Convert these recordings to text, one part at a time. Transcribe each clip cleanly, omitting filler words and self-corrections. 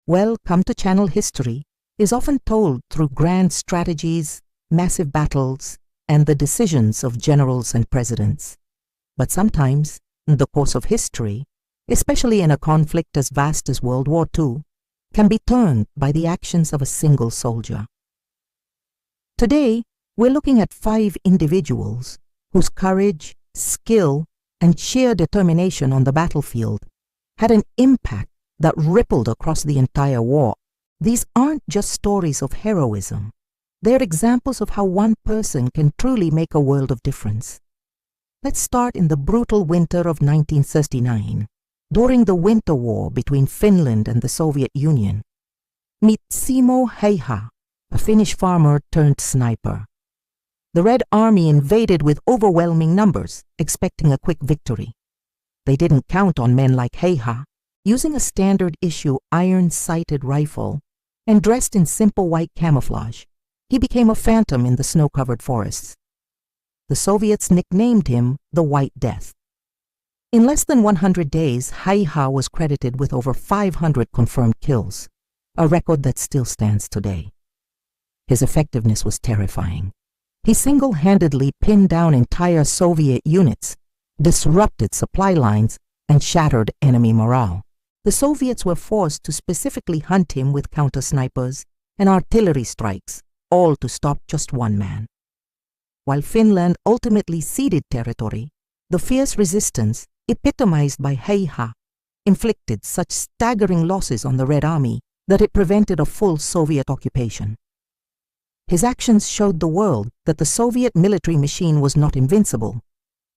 well, come to channel history, is often told through grand strategies, massive battles, and the decisions of generals and presidents. But sometimes, in the course of history, especially in a conflict as vast as World War II, can be turned by the actions of a single soldier. Today, we're looking at 5 individuals whose courage, skill, and sheer determination on the battlefield had an impact that rippled across the entire war. These aren't just stories of heroism. They're examples of how one person can truly make a world of difference. Let's start in the brutal winter of 1939, during the Winter War between Finland and the Soviet Union. Meet Simo Heiha, a Finnish farmer turned sniper. The Red Army invaded with overwhelming numbers, expecting a quick victory. They didn't count on men like Heiha. Using a standard-issue iron-sighted rifle and dressed in simple white camouflage, he became a phantom in the snow-covered forests. The Soviets nicknamed him the White Death. In less than 100 days, Heiha was credited with over 500 confirmed kills, a record that still stands today. His effectiveness was terrifying. He single-handedly pinned down entire Soviet units, disrupted supply lines, and shattered enemy morale. The Soviets were forced to specifically hunt him with counter-snipers and artillery strikes, all to stop just one man. While Finland ultimately ceded territory, the fierce resistance, epitomized by Heiha, inflicted such staggering losses on the Red Army that it prevented a full Soviet occupation. His actions showed the world that the Soviet military machine was not invincible,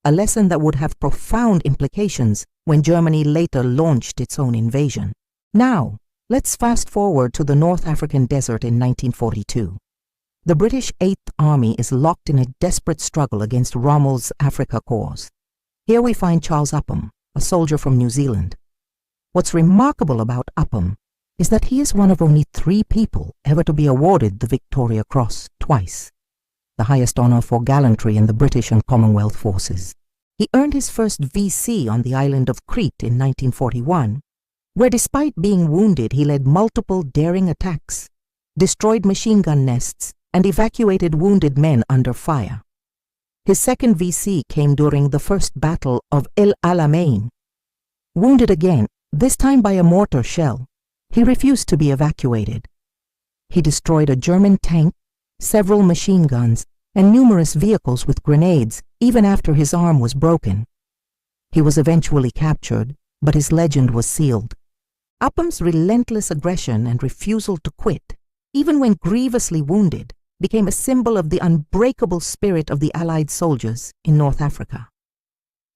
a lesson that would have profound implications when Germany later launched its own invasion. Now, let's fast forward to the North African desert in 1942. The British 8th Army is locked in a desperate struggle against Rommel's Afrika Korps. Here we find Charles Upham, a soldier from New Zealand. What's remarkable about Upham is that he is one of only 3 people ever to be awarded the Victoria Cross twice, the highest honor for gallantry in the British and Commonwealth forces. He earned his first VC on the island of Crete in 1941, where despite being wounded he led multiple daring attacks, destroyed machine gun nests, and evacuated wounded men under fire. His second VC came during the First Battle of El Alamein. Wounded again, this time by a mortar shell, he refused to be evacuated. He destroyed a German tank, several machine guns, and numerous vehicles with grenades even after his arm was broken. He was eventually captured, but his legend was sealed. Upham's relentless aggression and refusal to quit, even when grievously wounded, became a symbol of the unbreakable spirit of the Allied soldiers in North Africa.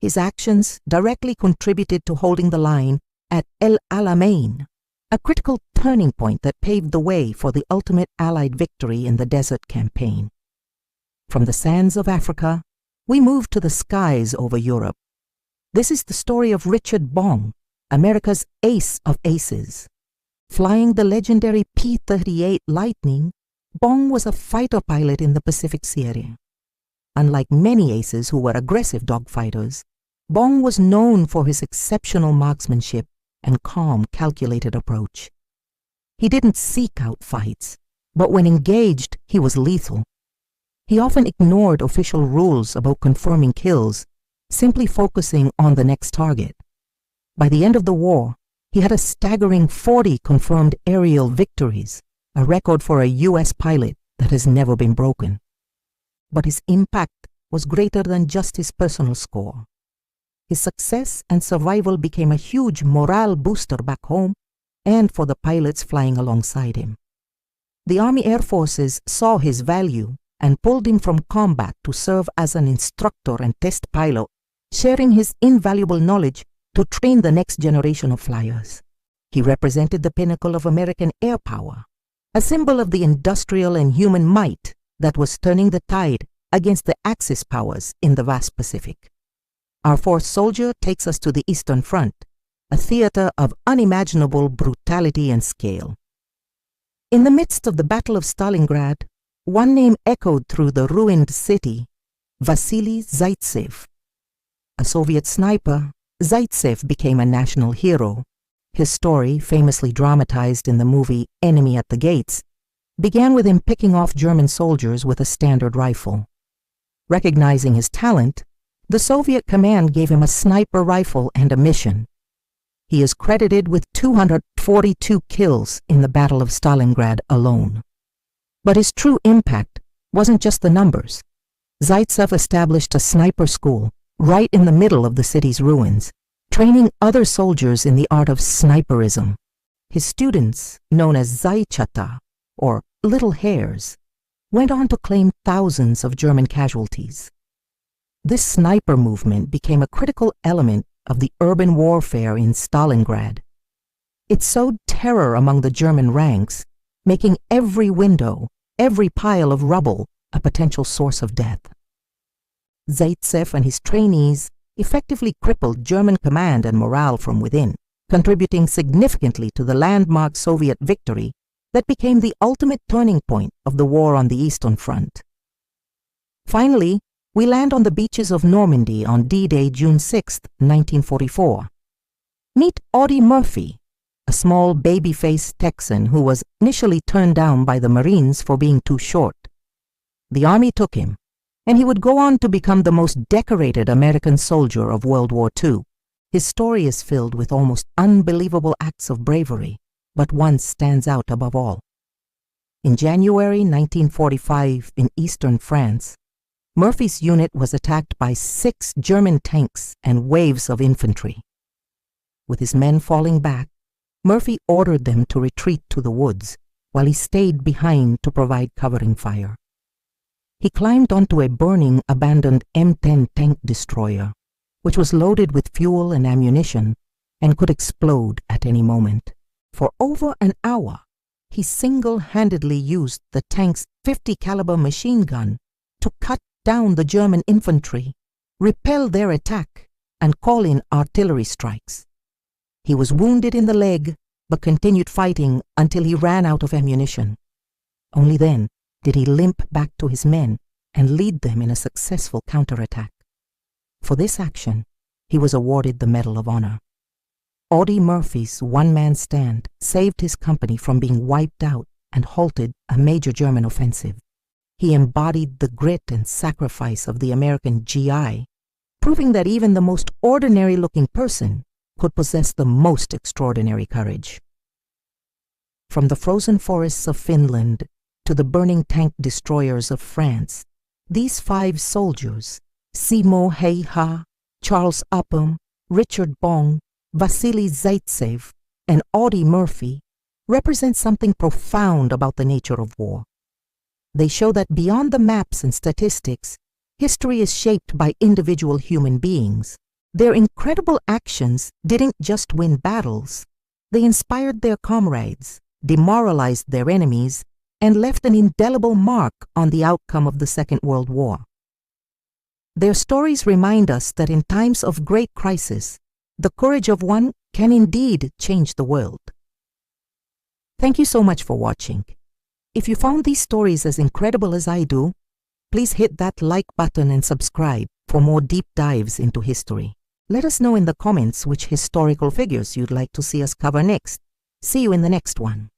His actions directly contributed to holding the line at El Alamein, a critical turning point that paved the way for the ultimate Allied victory in the Desert Campaign. From the sands of Africa, we move to the skies over Europe. This is the story of Richard Bong, America's ace of aces. Flying the legendary P-38 Lightning, Bong was a fighter pilot in the Pacific Sea area. Unlike many aces who were aggressive dogfighters, Bong was known for his exceptional marksmanship and calm, calculated approach. He didn't seek out fights, but when engaged, he was lethal. He often ignored official rules about confirming kills, simply focusing on the next target. By the end of the war, he had a staggering 40 confirmed aerial victories, a record for a U.S. pilot that has never been broken. But his impact was greater than just his personal score. His success and survival became a huge morale booster back home and for the pilots flying alongside him. The Army Air Forces saw his value and pulled him from combat to serve as an instructor and test pilot, sharing his invaluable knowledge to train the next generation of flyers. He represented the pinnacle of American air power, a symbol of the industrial and human might that was turning the tide against the Axis powers in the vast Pacific. Our fourth soldier takes us to the Eastern Front, a theater of unimaginable brutality and scale. In the midst of the Battle of Stalingrad, one name echoed through the ruined city: Vasily Zaitsev. A Soviet sniper, Zaitsev became a national hero. His story, famously dramatized in the movie Enemy at the Gates, began with him picking off German soldiers with a standard rifle. Recognizing his talent, the Soviet command gave him a sniper rifle and a mission. He is credited with 242 kills in the Battle of Stalingrad alone. But his true impact wasn't just the numbers. Zaitsev established a sniper school right in the middle of the city's ruins, training other soldiers in the art of sniperism. His students, known as Zaichata, or little hares, went on to claim thousands of German casualties. This sniper movement became a critical element of the urban warfare in Stalingrad. It sowed terror among the German ranks, making every window, every pile of rubble a potential source of death. Zaitsev and his trainees effectively crippled German command and morale from within, contributing significantly to the landmark Soviet victory that became the ultimate turning point of the war on the Eastern Front. Finally, we land on the beaches of Normandy on D-Day, June 6, 1944. Meet Audie Murphy, a small baby-faced Texan who was initially turned down by the Marines for being too short. The Army took him, and he would go on to become the most decorated American soldier of World War II. His story is filled with almost unbelievable acts of bravery, but one stands out above all. In January 1945 in eastern France, Murphy's unit was attacked by 6 German tanks and waves of infantry. With his men falling back, Murphy ordered them to retreat to the woods, while he stayed behind to provide covering fire. He climbed onto a burning, abandoned M10 tank destroyer, which was loaded with fuel and ammunition and could explode at any moment. For over an hour, he single-handedly used the tank's .50 caliber machine gun to cut down the German infantry, repel their attack, and call in artillery strikes. He was wounded in the leg, but continued fighting until he ran out of ammunition. Only then did he limp back to his men and lead them in a successful counterattack. For this action, he was awarded the Medal of Honor. Audie Murphy's one-man stand saved his company from being wiped out and halted a major German offensive. He embodied the grit and sacrifice of the American GI, proving that even the most ordinary-looking person could possess the most extraordinary courage. From the frozen forests of Finland to the burning tank destroyers of France, these 5 soldiers, Simo Heiha, Charles Upham, Richard Bong, Vasily Zaitsev, and Audie Murphy, represent something profound about the nature of war. They show that beyond the maps and statistics, history is shaped by individual human beings. Their incredible actions didn't just win battles. They inspired their comrades, demoralized their enemies, and left an indelible mark on the outcome of the Second World War. Their stories remind us that in times of great crisis, the courage of one can indeed change the world. Thank you so much for watching. If you found these stories as incredible as I do, please hit that like button and subscribe for more deep dives into history. Let us know in the comments which historical figures you'd like to see us cover next. See you in the next one.